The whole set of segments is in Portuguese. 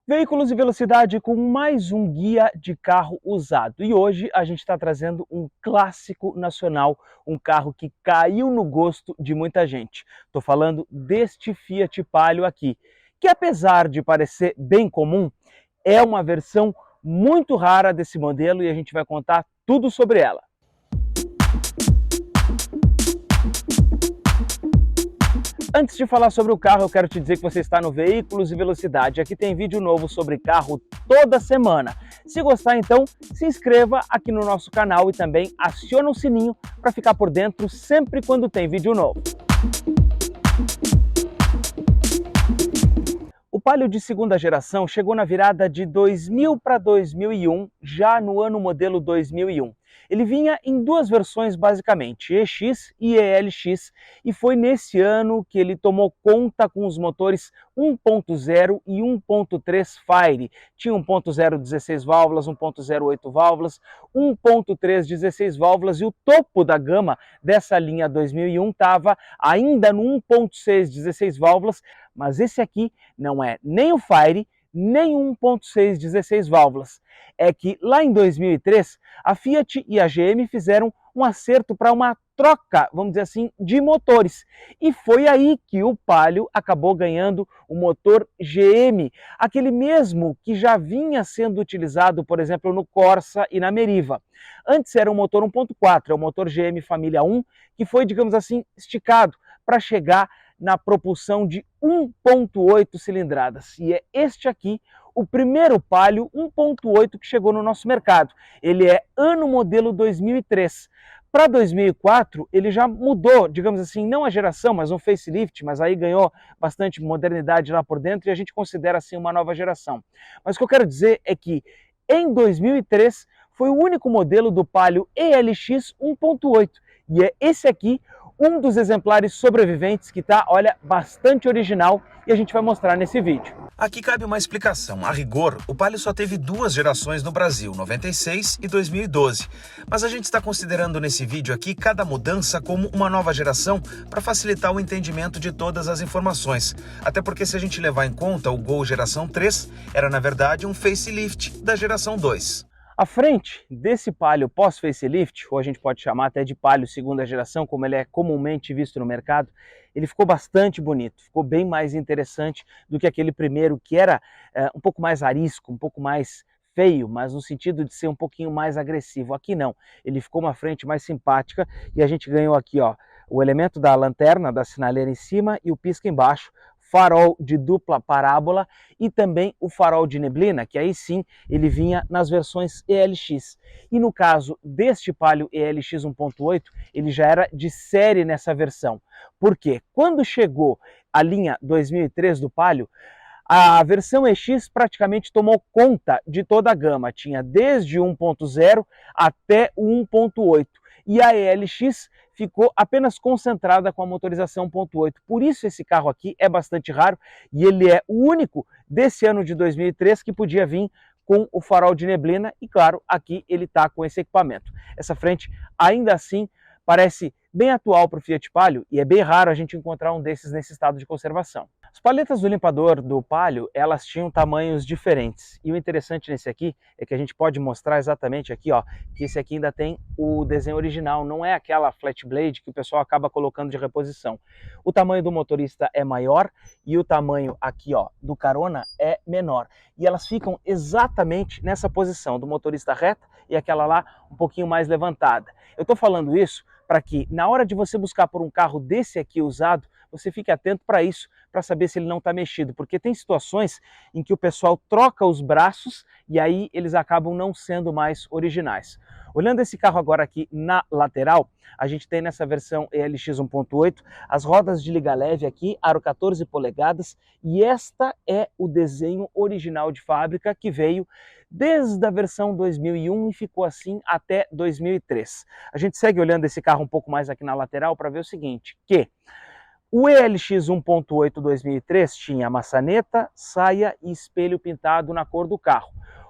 Veículos e Velocidade com mais um guia de carro usado. E hoje a gente está trazendo um clássico nacional, um carro que caiu no gosto de muita gente. Estou falando deste Fiat Palio aqui, que apesar de parecer bem comum, é uma versão muito rara desse modelo e a gente vai contar tudo sobre ela. Antes de falar sobre o carro, eu quero te dizer que você está no Veículos e Velocidade. Aqui tem vídeo novo sobre carro toda semana. Se gostar, então, se inscreva aqui no nosso canal e também aciona o sininho para ficar por dentro sempre quando tem vídeo novo. O Palio de segunda geração chegou na virada de 2000 para 2001, já no ano modelo 2001. Ele vinha em duas versões basicamente, EX e ELX, e foi nesse ano que ele tomou conta com os motores 1.0 e 1.3 Fire. Tinha 1.0 16 válvulas, 1.0 8 válvulas, 1.3 16 válvulas e o topo da gama dessa linha 2001 estava ainda no 1.6 16 válvulas, mas esse aqui não é nem o Fire, nem 1.6 16 válvulas. É que lá em 2003, a Fiat e a GM fizeram um acerto para uma troca, vamos dizer assim, de motores. E foi aí que o Palio acabou ganhando o motor GM, aquele mesmo que já vinha sendo utilizado, por exemplo, no Corsa e na Meriva. Antes era um motor 1.4, é o motor GM Família 1, que foi, digamos assim, esticado para chegar na propulsão de 1.8 cilindradas. E é este aqui o primeiro Palio 1.8 que chegou no nosso mercado. Ele é ano modelo 2003. Para 2004, ele já mudou, digamos assim, não a geração, mas um facelift, mas aí ganhou bastante modernidade lá por dentro e a gente considera assim uma nova geração. Mas o que eu quero dizer é que em 2003 foi o único modelo do Palio ELX 1.8 e é esse aqui um dos exemplares sobreviventes que está, olha, bastante original e a gente vai mostrar nesse vídeo. Aqui cabe uma explicação. A rigor, o Palio só teve duas gerações no Brasil, 96 e 2012. Mas a gente está considerando nesse vídeo aqui cada mudança como uma nova geração para facilitar o entendimento de todas as informações. Até porque se a gente levar em conta o Gol geração 3, era na verdade um facelift da geração 2. A frente desse Palio pós-facelift, ou a gente pode chamar até de Palio segunda geração, como ele é comumente visto no mercado, ele ficou bastante bonito, ficou bem mais interessante do que aquele primeiro que era um pouco mais arisco, um pouco mais feio, mas no sentido de ser um pouquinho mais agressivo. Aqui não, ele ficou uma frente mais simpática e a gente ganhou aqui, ó, o elemento da lanterna, da sinaleira em cima e o pisca embaixo, farol de dupla parábola e também o farol de neblina, que aí sim ele vinha nas versões ELX. E no caso deste Palio ELX 1.8, ele já era de série nessa versão. Por quê? Quando chegou a linha 2003 do Palio, a versão EX praticamente tomou conta de toda a gama, tinha desde o 1.0 até o 1.8. E a ELX ficou apenas concentrada com a motorização 1.8. Por isso esse carro aqui é bastante raro e ele é o único desse ano de 2003 que podia vir com o farol de neblina e, claro, aqui ele está com esse equipamento. Essa frente, ainda assim, parece bem atual para o Fiat Palio e é bem raro a gente encontrar um desses nesse estado de conservação. As paletas do limpador do Palio, elas tinham tamanhos diferentes e o interessante nesse aqui é que a gente pode mostrar exatamente aqui, ó, que esse aqui ainda tem o desenho original, não é aquela flat blade que o pessoal acaba colocando de reposição. O tamanho do motorista é maior e o tamanho aqui, ó, do carona é menor e elas ficam exatamente nessa posição do motorista reta e aquela lá um pouquinho mais levantada. Eu estou falando isso para que na hora de você buscar por um carro desse aqui usado, você fique atento para isso, para saber se ele não está mexido, porque tem situações em que o pessoal troca os braços e aí eles acabam não sendo mais originais. Olhando esse carro agora aqui na lateral, a gente tem nessa versão ELX 1.8 as rodas de liga leve aqui, aro 14 polegadas, e esta é o desenho original de fábrica que veio desde a versão 2001 e ficou assim até 2003. A gente segue olhando esse carro um pouco mais aqui na lateral para ver o seguinte, que o ELX 1.8 2003 tinha maçaneta, saia e espelho pintado na cor do carro.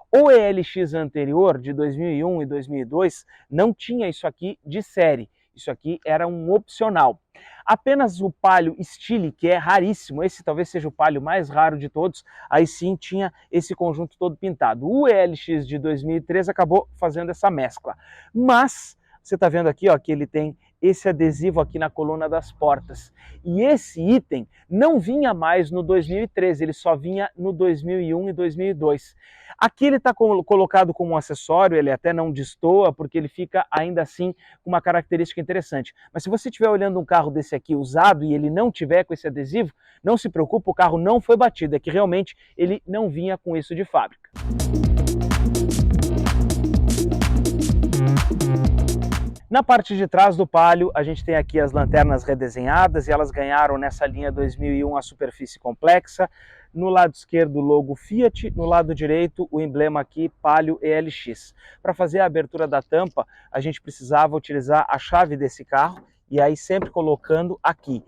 O ELX anterior, de 2001 e 2002, não tinha isso aqui de série. Isso aqui era um opcional. Apenas o Palio Stile, que é raríssimo, esse talvez seja o Palio mais raro de todos, aí sim tinha esse conjunto todo pintado. O ELX de 2003 acabou fazendo essa mescla, mas você está vendo aqui, ó, que ele tem esse adesivo aqui na coluna das portas. E esse item não vinha mais no 2013, ele só vinha no 2001 e 2002. Aqui ele está colocado como um acessório, ele até não destoa, porque ele fica ainda assim com uma característica interessante. Mas se você estiver olhando um carro desse aqui usado e ele não tiver com esse adesivo, não se preocupe, o carro não foi batido, é que realmente ele não vinha com isso de fábrica. Na parte de trás do Palio, a gente tem aqui as lanternas redesenhadas e elas ganharam nessa linha 2001 a superfície complexa. No lado esquerdo o logo Fiat, no lado direito o emblema aqui Palio ELX. Para fazer a abertura da tampa, a gente precisava utilizar a chave desse carro e aí sempre colocando aqui.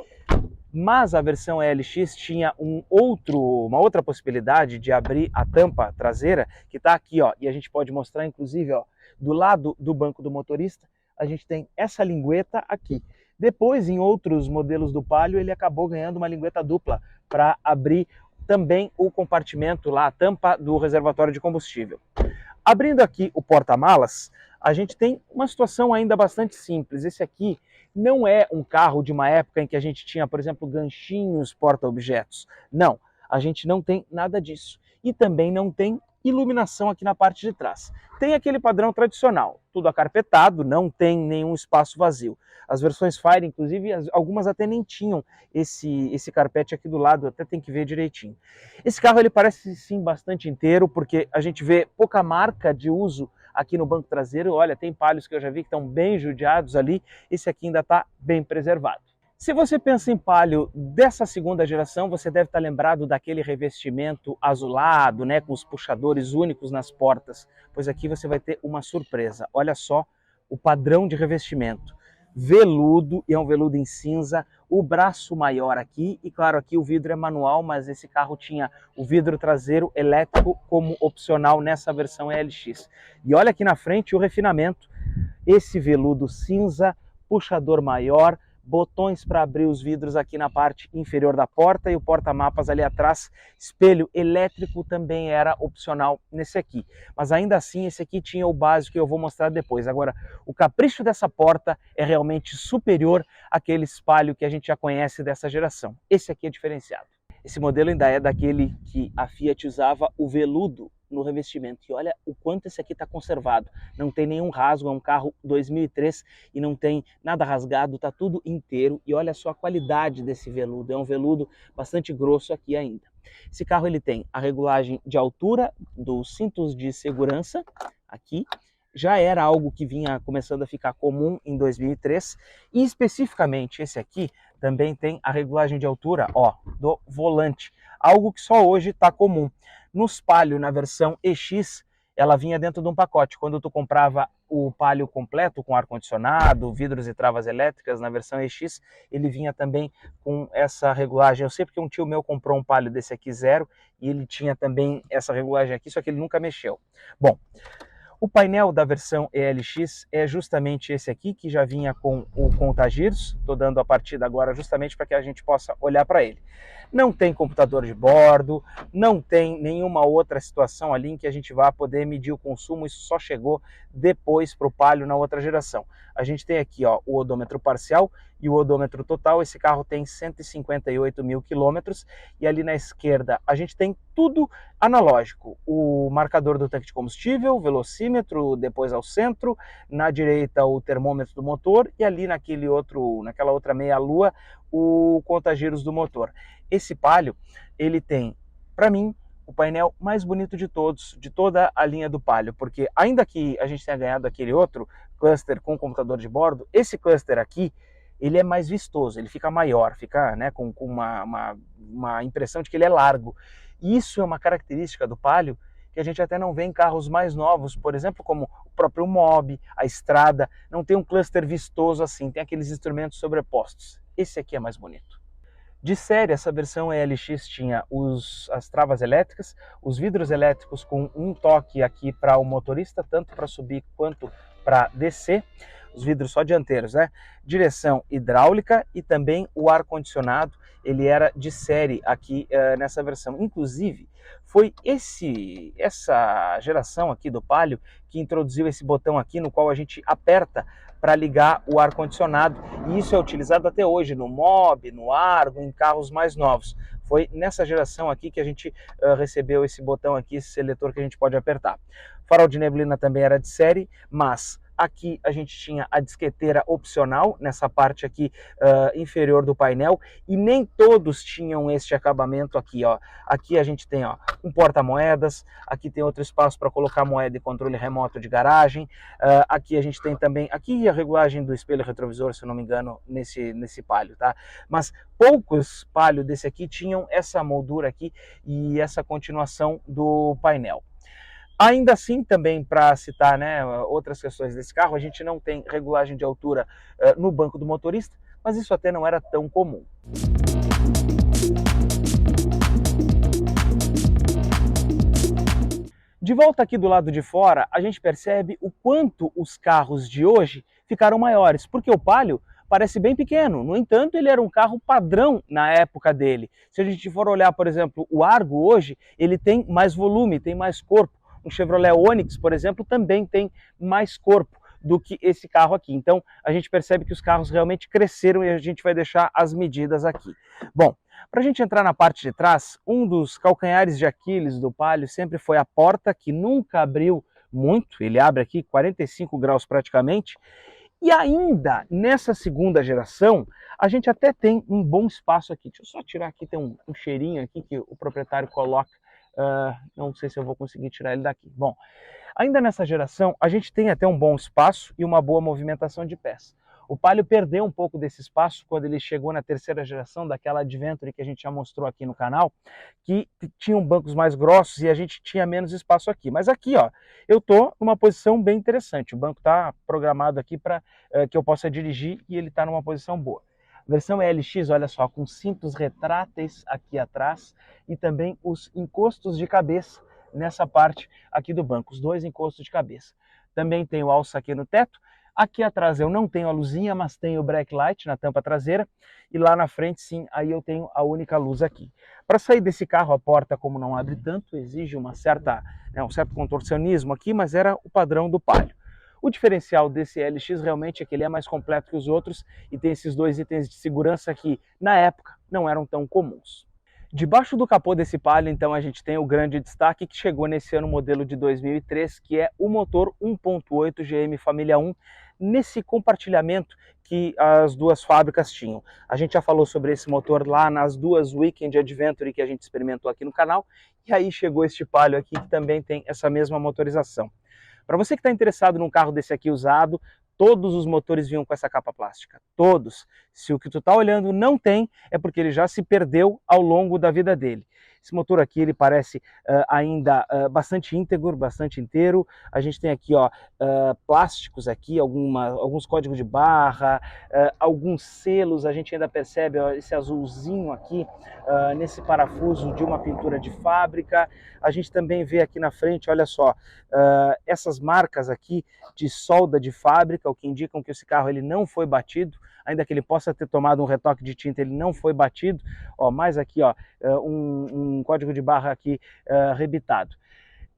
Mas a versão ELX tinha uma outra possibilidade de abrir a tampa traseira, que está aqui, ó, e a gente pode mostrar inclusive, ó, do lado do banco do motorista, a gente tem essa lingueta aqui. Depois, em outros modelos do Palio, ele acabou ganhando uma lingueta dupla para abrir também o compartimento lá, a tampa do reservatório de combustível. Abrindo aqui o porta-malas, a gente tem uma situação ainda bastante simples. Esse aqui não é um carro de uma época em que a gente tinha, por exemplo, ganchinhos porta-objetos. Não, a gente não tem nada disso. E também não tem iluminação aqui na parte de trás. Tem aquele padrão tradicional, tudo acarpetado, não tem nenhum espaço vazio. As versões Fire, inclusive, algumas até nem tinham esse carpete aqui do lado, até tem que ver direitinho. Esse carro ele parece sim bastante inteiro, porque a gente vê pouca marca de uso aqui no banco traseiro. Olha, tem Palios que eu já vi que estão bem judiados ali, esse aqui ainda está bem preservado. Se você pensa em Palio dessa segunda geração, você deve estar lembrado daquele revestimento azulado, né, com os puxadores únicos nas portas, pois aqui você vai ter uma surpresa. Olha só o padrão de revestimento. Veludo, e é um veludo em cinza, o braço maior aqui, e claro, aqui o vidro é manual, mas esse carro tinha o vidro traseiro elétrico como opcional nessa versão ELX. E olha aqui na frente o refinamento, esse veludo cinza, puxador maior, botões para abrir os vidros aqui na parte inferior da porta e o porta-mapas ali atrás, espelho elétrico também era opcional nesse aqui. Mas ainda assim esse aqui tinha o básico que eu vou mostrar depois. Agora, o capricho dessa porta é realmente superior àquele Palio que a gente já conhece dessa geração. Esse aqui é diferenciado. Esse modelo ainda é daquele que a Fiat usava o veludo no revestimento. E olha o quanto esse aqui está conservado. Não tem nenhum rasgo, é um carro 2003 e não tem nada rasgado, está tudo inteiro. E olha só a qualidade desse veludo. É um veludo bastante grosso aqui ainda. Esse carro ele tem a regulagem de altura dos cintos de segurança aqui. Já era algo que vinha começando a ficar comum em 2003 e especificamente esse aqui também tem a regulagem de altura, ó, do volante, algo que só hoje está comum. Nos Palio, na versão EX, ela vinha dentro de um pacote. Quando tu comprava o Palio completo com ar-condicionado, vidros e travas elétricas, na versão EX, ele vinha também com essa regulagem. Eu sei porque um tio meu comprou um Palio desse aqui zero e ele tinha também essa regulagem aqui, só que ele nunca mexeu. Bom, o painel da versão ELX é justamente esse aqui, que já vinha com o contagiros. Estou dando a partida agora justamente para que a gente possa olhar para ele. Não tem computador de bordo, não tem nenhuma outra situação ali em que a gente vá poder medir o consumo. Isso só chegou depois para o Palio na outra geração. A gente tem aqui, ó, o odômetro parcial e o odômetro total. Esse carro tem 158 mil quilômetros e ali na esquerda a gente tem tudo analógico. O marcador do tanque de combustível, o velocímetro depois ao centro, na direita o termômetro do motor e ali naquela outra meia-lua o contagiros do motor. Esse Palio, ele tem, para mim, o painel mais bonito de todos, de toda a linha do Palio, porque ainda que a gente tenha ganhado aquele outro cluster com computador de bordo, esse cluster aqui, ele é mais vistoso, ele fica maior, fica, né, com uma impressão de que ele é largo. E isso é uma característica do Palio que a gente até não vê em carros mais novos, por exemplo, como o próprio Mobi, a Strada, não tem um cluster vistoso assim, tem aqueles instrumentos sobrepostos. Esse aqui é mais bonito. De série, essa versão ELX tinha as travas elétricas, os vidros elétricos com um toque aqui para o motorista, tanto para subir quanto para descer. os vidros só dianteiros, né? Direção hidráulica e também o ar-condicionado, ele era de série aqui nessa versão. Inclusive, foi essa geração aqui do Palio que introduziu esse botão aqui no qual a gente aperta para ligar o ar-condicionado, e isso é utilizado até hoje no Mobi, no Argo, em carros mais novos. Foi nessa geração aqui que a gente recebeu esse botão aqui, esse seletor que a gente pode apertar. Farol de neblina também era de série, mas aqui a gente tinha a disqueteira opcional, nessa parte aqui inferior do painel, e nem todos tinham este acabamento aqui, ó. Aqui a gente tem, ó, um porta-moedas, aqui tem outro espaço para colocar moeda e controle remoto de garagem, aqui a gente tem também, aqui a regulagem do espelho retrovisor, se eu não me engano, nesse Palio, tá? Mas poucos Palio desse aqui tinham essa moldura aqui e essa continuação do painel. Ainda assim, também para citar, né, outras questões desse carro, a gente não tem regulagem de altura no banco do motorista, mas isso até não era tão comum. De volta aqui do lado de fora, a gente percebe o quanto os carros de hoje ficaram maiores, porque o Palio parece bem pequeno, no entanto ele era um carro padrão na época dele. Se a gente for olhar, por exemplo, o Argo hoje, ele tem mais volume, tem mais corpo. Um Chevrolet Onix, por exemplo, também tem mais corpo do que esse carro aqui. Então, a gente percebe que os carros realmente cresceram e a gente vai deixar as medidas aqui. Bom, para a gente entrar na parte de trás, um dos calcanhares de Aquiles do Palio sempre foi a porta, que nunca abriu muito, ele abre aqui 45 graus praticamente. E ainda nessa segunda geração, a gente até tem um bom espaço aqui. Deixa eu só tirar aqui, tem um cheirinho aqui que o proprietário coloca. Não sei se eu vou conseguir tirar ele daqui. Bom, ainda nessa geração, a gente tem até um bom espaço e uma boa movimentação de pés. O Palio perdeu um pouco desse espaço quando ele chegou na terceira geração daquela Adventure que a gente já mostrou aqui no canal, que tinham bancos mais grossos e a gente tinha menos espaço aqui. Mas aqui, ó, eu tô numa posição bem interessante. O banco está programado aqui para que eu possa dirigir e ele está numa posição boa. Versão LX, olha só, com cintos retráteis aqui atrás e também os encostos de cabeça nessa parte aqui do banco, os dois encostos de cabeça. Também tem o alça aqui no teto. Aqui atrás eu não tenho a luzinha, mas tenho o brake light na tampa traseira. E lá na frente, sim, aí eu tenho a única luz aqui. Para sair desse carro, a porta, como não abre tanto, exige um certo contorcionismo aqui, mas era o padrão do Palio. O diferencial desse LX realmente é que ele é mais completo que os outros e tem esses dois itens de segurança que, na época, não eram tão comuns. Debaixo do capô desse Palio, então, a gente tem o grande destaque que chegou nesse ano, modelo de 2003, que é o motor 1.8 GM Família 1, nesse compartilhamento que as duas fábricas tinham. A gente já falou sobre esse motor lá nas duas Weekend Adventure que a gente experimentou aqui no canal, e aí chegou este Palio aqui que também tem essa mesma motorização. Para você que está interessado num carro desse aqui usado, todos os motores vinham com essa capa plástica, todos. Se o que tu está olhando não tem, é porque ele já se perdeu ao longo da vida dele. Esse motor aqui, ele parece ainda bastante íntegro, bastante inteiro. A gente tem aqui, ó, plásticos aqui, alguns códigos de barra, alguns selos. A gente ainda percebe, ó, esse azulzinho aqui nesse parafuso de uma pintura de fábrica. A gente também vê aqui na frente, olha só, essas marcas aqui de solda de fábrica, o que indicam que esse carro ele não foi batido, ainda que ele possa ter tomado um retoque de tinta, ele não foi batido. Ó, mais aqui, ó, um código de barra aqui rebitado.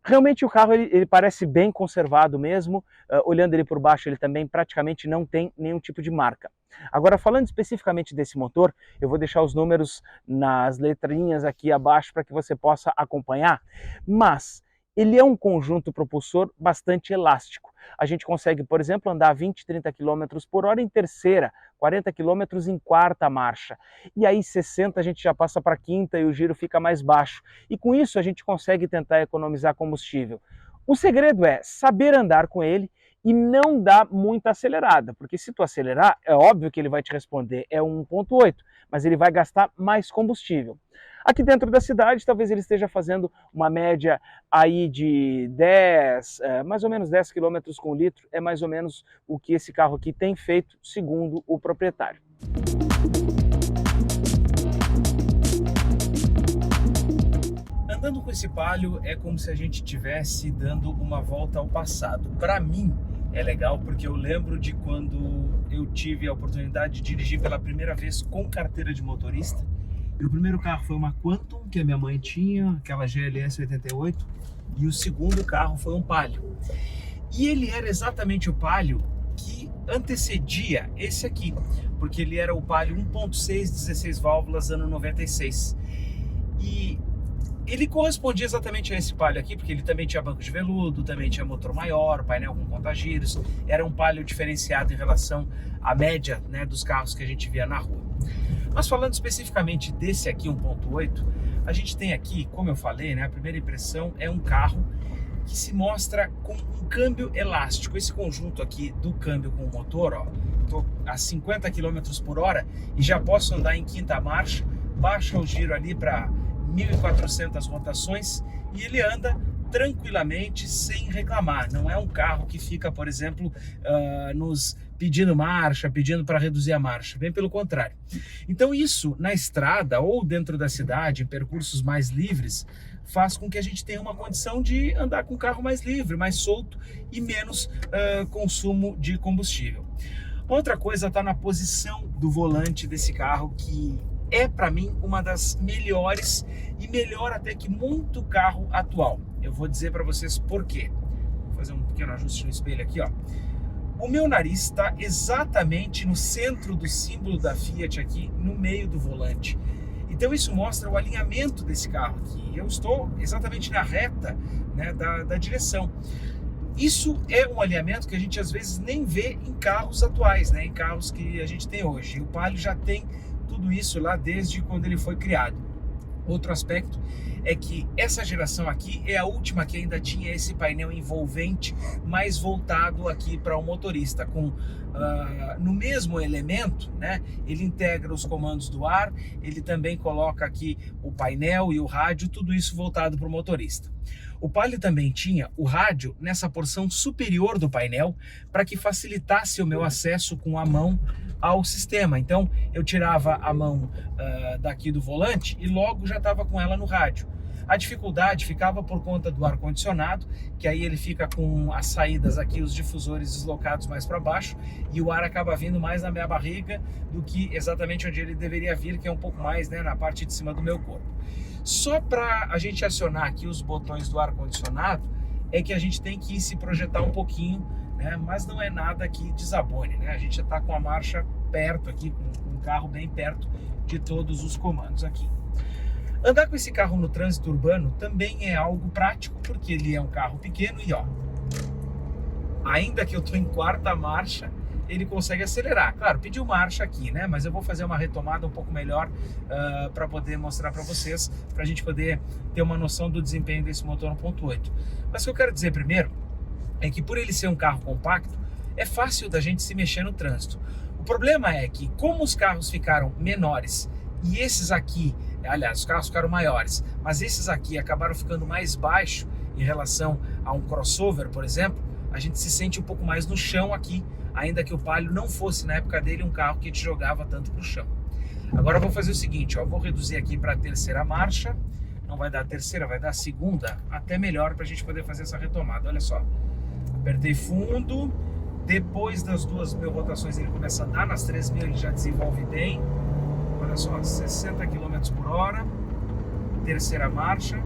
Realmente o carro ele parece bem conservado mesmo, olhando ele por baixo ele também praticamente não tem nenhum tipo de marca. Agora, falando especificamente desse motor, eu vou deixar os números nas letrinhas aqui abaixo para que você possa acompanhar, mas ele é um conjunto propulsor bastante elástico. A gente consegue, por exemplo, andar 20, 30 km por hora em terceira, 40 km em quarta marcha. E aí 60 a gente já passa para quinta e o giro fica mais baixo. E com isso a gente consegue tentar economizar combustível. O segredo é saber andar com ele e não dar muita acelerada, porque se tu acelerar, é óbvio que ele vai te responder, é 1.8, mas ele vai gastar mais combustível. Aqui dentro da cidade, talvez ele esteja fazendo uma média aí de 10, mais ou menos 10 km com litro, é mais ou menos o que esse carro aqui tem feito, segundo o proprietário. Andando com esse Palio é como se a gente estivesse dando uma volta ao passado. Para mim, é legal porque eu lembro de quando eu tive a oportunidade de dirigir pela primeira vez com carteira de motorista. E o primeiro carro foi uma Quantum, que a minha mãe tinha, aquela GLS 88, e o segundo carro foi um Palio. E ele era exatamente o Palio que antecedia esse aqui, porque ele era o Palio 1.6, 16 válvulas, ano 96. E ele correspondia exatamente a esse Palio aqui, porque ele também tinha banco de veludo, também tinha motor maior, painel com contagiros, era um Palio diferenciado em relação à média, né, dos carros que a gente via na rua. Mas falando especificamente desse aqui, 1.8, a gente tem aqui, como eu falei, né, a primeira impressão é um carro que se mostra com um câmbio elástico. Esse conjunto aqui do câmbio com o motor, ó, tô a 50 km por hora e já posso andar em quinta marcha, baixa o giro ali para 1.400 rotações e ele anda tranquilamente, sem reclamar. Não é um carro que fica, por exemplo, nos pedindo marcha, pedindo para reduzir a marcha, bem pelo contrário. Então isso, na estrada ou dentro da cidade, em percursos mais livres, faz com que a gente tenha uma condição de andar com o carro mais livre, mais solto e menos consumo de combustível. Outra coisa está na posição do volante desse carro, que é para mim uma das melhores e melhor até que muito carro atual. Eu vou dizer para vocês por quê. Vou fazer um pequeno ajuste no espelho aqui, ó. O meu nariz está exatamente no centro do símbolo da Fiat aqui, no meio do volante. Então isso mostra o alinhamento desse carro aqui. Eu estou exatamente na reta, né, da direção. Isso é um alinhamento que a gente às vezes nem vê em carros atuais, né, em carros que a gente tem hoje. E o Palio já tem tudo isso lá desde quando ele foi criado. Outro aspecto é que essa geração aqui é a última que ainda tinha esse painel envolvente mais voltado aqui para o motorista, com no mesmo elemento, né? Ele integra os comandos do ar, ele também coloca aqui o painel e o rádio, tudo isso voltado para o motorista. O Palio também tinha o rádio nessa porção superior do painel para que facilitasse o meu acesso com a mão ao sistema. Então eu tirava a mão daqui do volante e logo já estava com ela no rádio. A dificuldade ficava por conta do ar-condicionado, que aí ele fica com as saídas aqui, os difusores deslocados mais para baixo, e o ar acaba vindo mais na minha barriga do que exatamente onde ele deveria vir, que é um pouco mais, né, na parte de cima do meu corpo. Só para a gente acionar aqui os botões do ar-condicionado é que a gente tem que se projetar um pouquinho, né, mas não é nada que desabone, né? A gente já está com a marcha perto aqui, com o carro bem perto de todos os comandos aqui. Andar com esse carro no trânsito urbano também é algo prático, porque ele é um carro pequeno e, ó, ainda que eu estou em quarta marcha, ele consegue acelerar. Claro, pediu marcha aqui, né? Mas eu vou fazer uma retomada um pouco melhor para poder mostrar para vocês, para a gente poder ter uma noção do desempenho desse motor 1.8. Mas o que eu quero dizer primeiro é que, por ele ser um carro compacto, é fácil da gente se mexer no trânsito. O problema é que, como os carros ficaram menores e esses aqui, aliás, os carros ficaram maiores, mas esses aqui acabaram ficando mais baixos em relação a um crossover, por exemplo, a gente se sente um pouco mais no chão aqui, ainda que o Palio não fosse, na época dele, um carro que te jogava tanto para o chão. Agora eu vou fazer o seguinte, ó, vou reduzir aqui para a terceira marcha, não vai dar a terceira, vai dar a segunda, até melhor para a gente poder fazer essa retomada. Olha só, apertei fundo, depois das 2.000 rotações ele começa a andar, nas 3.000 ele já desenvolve bem. Olha só, 60 km por hora, terceira marcha.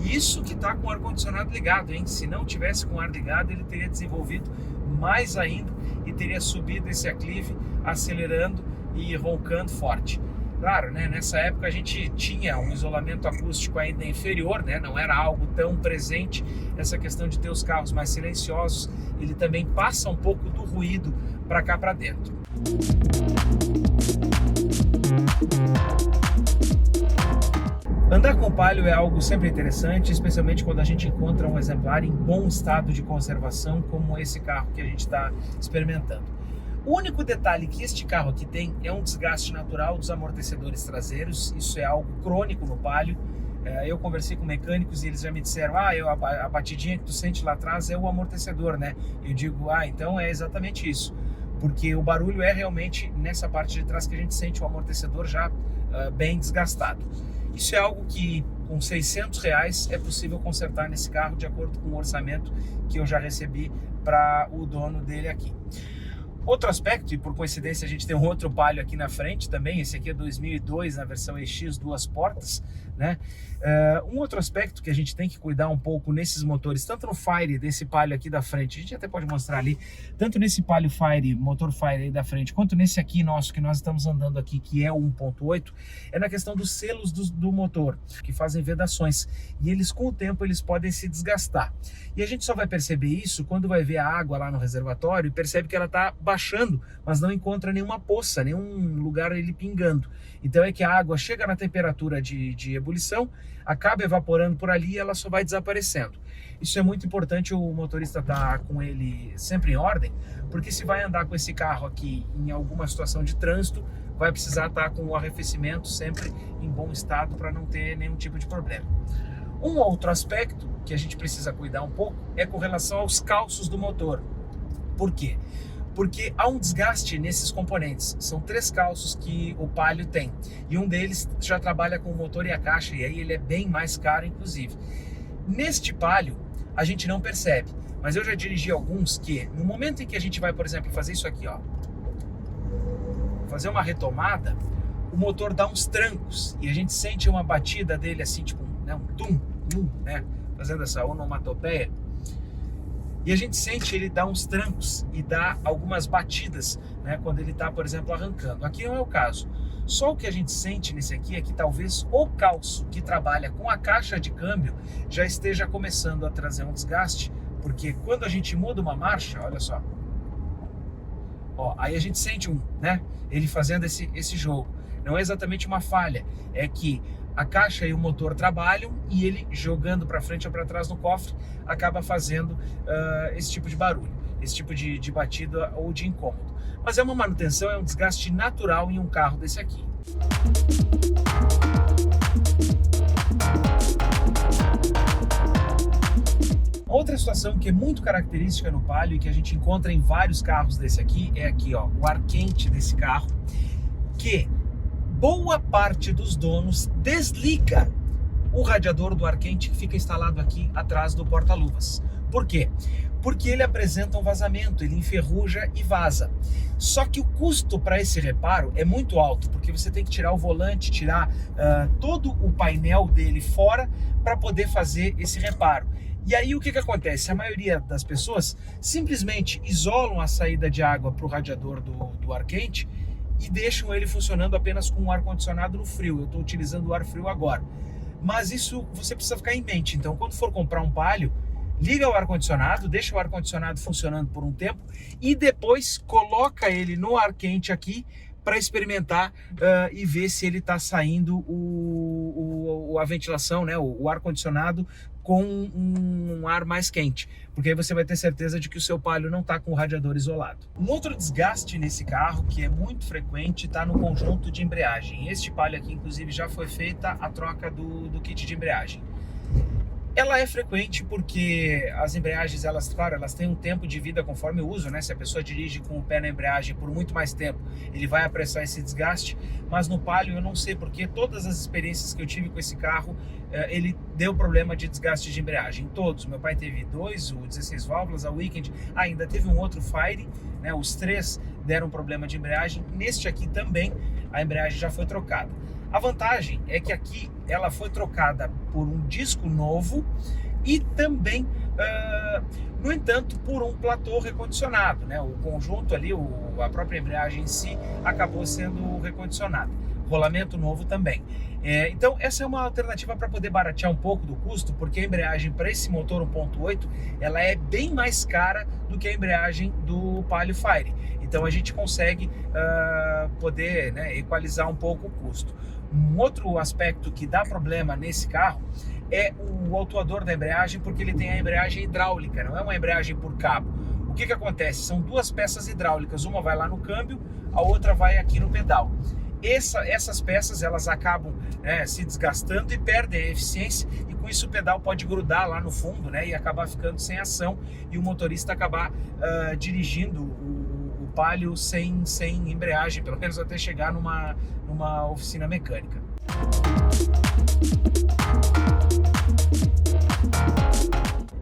E isso que está com o ar-condicionado ligado, hein? Se não tivesse com o ar ligado, ele teria desenvolvido mais ainda e teria subido esse aclive, acelerando e roncando forte. Claro, né? Nessa época a gente tinha um isolamento acústico ainda inferior, né? Não era algo tão presente. Essa questão de ter os carros mais silenciosos, ele também passa um pouco do ruído para cá para dentro. Andar com o Palio é algo sempre interessante, especialmente quando a gente encontra um exemplar em bom estado de conservação, como esse carro que a gente está experimentando. O único detalhe que este carro aqui tem é um desgaste natural dos amortecedores traseiros. Isso é algo crônico no Palio. Eu conversei com mecânicos e eles já me disseram, a batidinha que tu sente lá atrás é o amortecedor, né? Eu digo, então é exatamente isso. Porque o barulho é realmente nessa parte de trás que a gente sente o amortecedor já bem desgastado. Isso é algo que com R$600 é possível consertar nesse carro de acordo com o orçamento que eu já recebi para o dono dele aqui. Outro aspecto, e por coincidência a gente tem um outro Palio aqui na frente também, esse aqui é 2002 na versão EX, 2 portas, né? Um outro aspecto que a gente tem que cuidar um pouco nesses motores, tanto no Fire desse Palio aqui da frente, a gente até pode mostrar ali, tanto nesse Palio Fire, motor Fire aí da frente, quanto nesse aqui nosso que nós estamos andando aqui, que é o 1.8, é na questão dos selos do motor, que fazem vedações, e eles com o tempo eles podem se desgastar. E a gente só vai perceber isso quando vai ver a água lá no reservatório e percebe que ela está baixando, mas não encontra nenhuma poça, nenhum lugar ele pingando. Então é que a água chega na temperatura de ebulição, acaba evaporando por ali e ela só vai desaparecendo. Isso é muito importante o motorista estar com ele sempre em ordem, porque se vai andar com esse carro aqui em alguma situação de trânsito, vai precisar estar com o arrefecimento sempre em bom estado para não ter nenhum tipo de problema. Um outro aspecto que a gente precisa cuidar um pouco é com relação aos calços do motor. Por quê? Porque há um desgaste nesses componentes. São 3 calços que o Palio tem. E um deles já trabalha com o motor e a caixa, e aí ele é bem mais caro, inclusive. Neste Palio, a gente não percebe. Mas eu já dirigi alguns que, no momento em que a gente vai, por exemplo, fazer isso aqui, ó, fazer uma retomada, o motor dá uns trancos. E a gente sente uma batida dele assim, tipo, né, um tum, né, fazendo essa onomatopeia. E a gente sente ele dar uns trancos e dá algumas batidas, né, quando ele está, por exemplo, arrancando. Aqui não é o caso. Só o que a gente sente nesse aqui é que talvez o calço que trabalha com a caixa de câmbio já esteja começando a trazer um desgaste, porque quando a gente muda uma marcha, olha só, ó, aí a gente sente ele fazendo esse jogo. Não é exatamente uma falha, é que a caixa e o motor trabalham e ele jogando para frente ou para trás no cofre acaba fazendo esse tipo de barulho, esse tipo de batida ou de incômodo. Mas é uma manutenção, é um desgaste natural em um carro desse aqui. Outra situação que é muito característica no Palio e que a gente encontra em vários carros desse aqui é aqui, ó, o ar quente desse carro, que boa parte dos donos desliga o radiador do ar quente que fica instalado aqui atrás do porta-luvas. Por quê? Porque ele apresenta um vazamento, ele enferruja e vaza. Só que o custo para esse reparo é muito alto, porque você tem que tirar o volante, tirar todo o painel dele fora para poder fazer esse reparo. E aí o que acontece? A maioria das pessoas simplesmente isolam a saída de água para o radiador do ar quente e deixam ele funcionando apenas com o ar-condicionado no frio. Eu estou utilizando o ar frio agora. Mas isso você precisa ficar em mente. Então, quando for comprar um Palio, liga o ar-condicionado, deixa o ar-condicionado funcionando por um tempo e depois coloca ele no ar quente aqui para experimentar e ver se ele está saindo a ventilação, né, o ar-condicionado com um ar mais quente, porque aí você vai ter certeza de que o seu Palio não está com o radiador isolado. Um outro desgaste nesse carro, que é muito frequente, está no conjunto de embreagem. Este Palio aqui, inclusive, já foi feita a troca do kit de embreagem. Ela é frequente porque as embreagens, claro, elas têm um tempo de vida conforme o uso, né? Se a pessoa dirige com o pé na embreagem por muito mais tempo, ele vai apressar esse desgaste, mas no Palio eu não sei porque todas as experiências que eu tive com esse carro, ele deu problema de desgaste de embreagem, todos. Meu pai teve 2, o 16 válvulas, a Weekend, ainda teve um outro Fire, né? Os 3 deram problema de embreagem, neste aqui também a embreagem já foi trocada. A vantagem é que aqui ela foi trocada por um disco novo e também, no entanto, por um platô recondicionado, né? O conjunto ali, a própria embreagem em si, acabou sendo recondicionada. Rolamento novo também. Então essa é uma alternativa para poder baratear um pouco do custo, porque a embreagem para esse motor 1.8 ela é bem mais cara do que a embreagem do Palio Fire. Então a gente consegue poder, né, equalizar um pouco o custo. Um outro aspecto que dá problema nesse carro é o autuador da embreagem, porque ele tem a embreagem hidráulica, não é uma embreagem por cabo. O que acontece? São 2 peças hidráulicas, uma vai lá no câmbio, a outra vai aqui no pedal. Essas peças elas acabam se desgastando e perdem a eficiência, e com isso o pedal pode grudar lá no fundo, né, e acabar ficando sem ação, e o motorista acabar dirigindo o Palio sem embreagem, pelo menos até chegar numa oficina mecânica.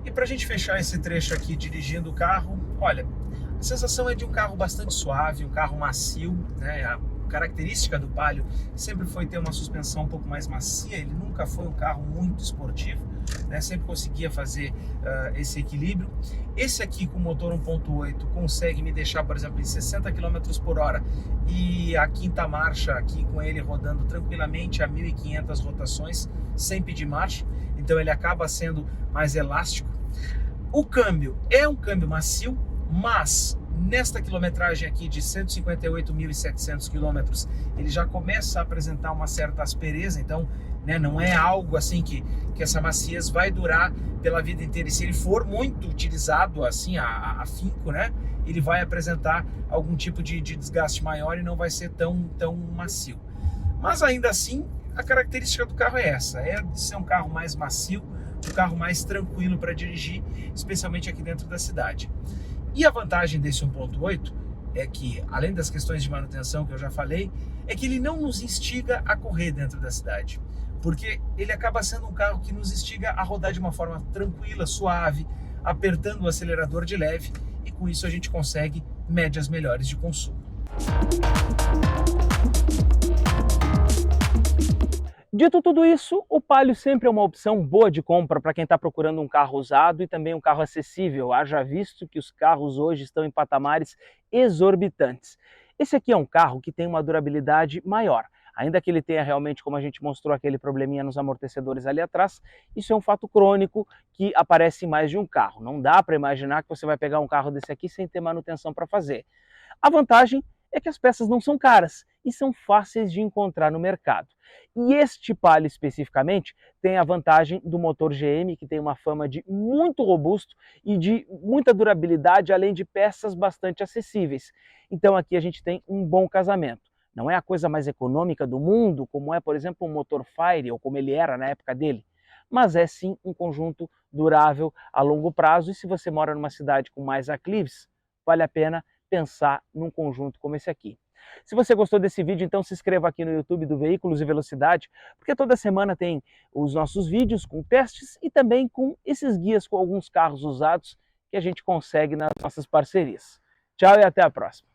E para a gente fechar esse trecho aqui dirigindo o carro, olha, a sensação é de um carro bastante suave, um carro macio, né? A característica do Palio sempre foi ter uma suspensão um pouco mais macia, ele nunca foi um carro muito esportivo, né? Sempre conseguia fazer esse equilíbrio. Esse aqui com motor 1.8 consegue me deixar, por exemplo, em 60 km por hora e a quinta marcha aqui com ele rodando tranquilamente a 1.500 rotações sem pedir marcha, então ele acaba sendo mais elástico. O câmbio é um câmbio macio, mas nesta quilometragem aqui de 158.700 quilômetros, ele já começa a apresentar uma certa aspereza, então, né, não é algo assim que essa maciez vai durar pela vida inteira. E se ele for muito utilizado assim, a afinco, né, ele vai apresentar algum tipo de desgaste maior e não vai ser tão macio. Mas ainda assim, a característica do carro é essa, é de ser um carro mais macio, um carro mais tranquilo para dirigir, especialmente aqui dentro da cidade. E a vantagem desse 1.8 é que, além das questões de manutenção que eu já falei, é que ele não nos instiga a correr dentro da cidade, porque ele acaba sendo um carro que nos instiga a rodar de uma forma tranquila, suave, apertando o acelerador de leve, e com isso a gente consegue médias melhores de consumo. Dito tudo isso, o Palio sempre é uma opção boa de compra para quem está procurando um carro usado e também um carro acessível, haja visto que os carros hoje estão em patamares exorbitantes. Esse aqui é um carro que tem uma durabilidade maior, ainda que ele tenha realmente, como a gente mostrou, aquele probleminha nos amortecedores ali atrás, isso é um fato crônico que aparece em mais de um carro. Não dá para imaginar que você vai pegar um carro desse aqui sem ter manutenção para fazer. A vantagem é que as peças não são caras e são fáceis de encontrar no mercado. E este Palio especificamente tem a vantagem do motor GM, que tem uma fama de muito robusto e de muita durabilidade, além de peças bastante acessíveis. Então aqui a gente tem um bom casamento. Não é a coisa mais econômica do mundo, como é, por exemplo, um motor Fire, ou como ele era na época dele, mas é sim um conjunto durável a longo prazo, e se você mora numa cidade com mais aclives, vale a pena pensar num conjunto como esse aqui. Se você gostou desse vídeo, então se inscreva aqui no YouTube do Veículos e Velocidade, porque toda semana tem os nossos vídeos com testes e também com esses guias com alguns carros usados que a gente consegue nas nossas parcerias. Tchau e até a próxima!